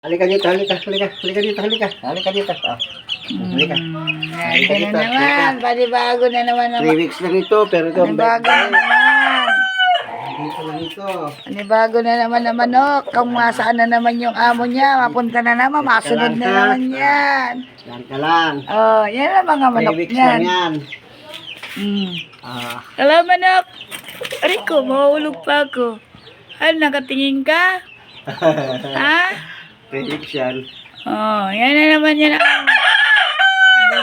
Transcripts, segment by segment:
Halika dito, halika dito, halika. Halika dito. Halika. Halika na naman. Panibago na naman 3 weeks lang ito, pero ito. Panibago na naman. Dito lang ito. Panibago na naman na manok. Kung masaan na naman yung amo niya, mapunta na naman, masunod na naman yan. Yan ka lang. Oh, yan ang mga 3 manok weeks lang niyan. yan. Hello, manok. Ariko, mahulog pa ako. Ano, nakatingin ka? Ha? 3 weeks yan. Oh, yan na naman yan. Ano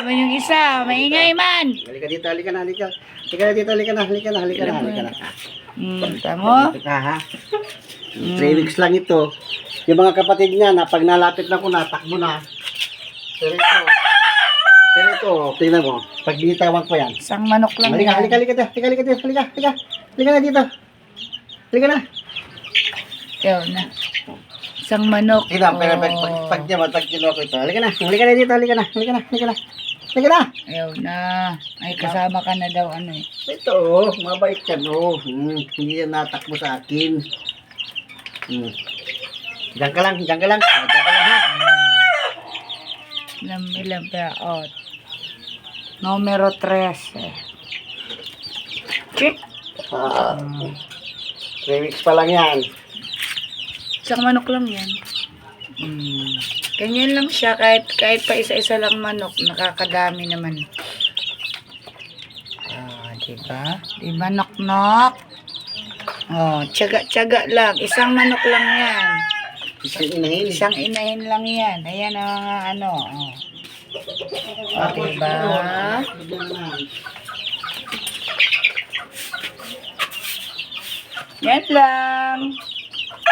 naman yung isa? Maingay man. Halika dito, halika na, halika. Halika na dito, halika na, halika na, halika na, halika na. Tamo? Dito ka, ha? 3 weeks lang ito. Yung mga kapatid niya, na pag nalapit na ko na, takbo na. Pero ito, tingnan mo. Pag binitawan ko yan. Isang manok lang Halika, yan. halika, halika dito, halika dito, halika, halika. Halika na dito. Halika na. Ikaw na. Isang manok. Tingnan, pero pag niya, pag kinuha ko ito. Halika na, halika na dito, halika na, halika na, halika na. Halika na. Ayaw na. Ay, kasama ka na daw, ano eh. Ito, mabait ka, no. Hindi yan natakbo sa akin. Diyan ka lang, diyan ka lang. Diyan ka lang, ha. Ilang peot. Numero 13. Check. 3 weeks pa lang yan. Isang manok lang yan. Ganyan lang siya. Kahit pa isa-isa lang manok, nakakadami naman. Diba? Diba, nok-nok? Oh, tiyaga-tiyaga lang. Isang manok lang yan. Isang inahin. Isang inahin lang yan. Ayan ang mga ano. Oh, diba? Yan lang.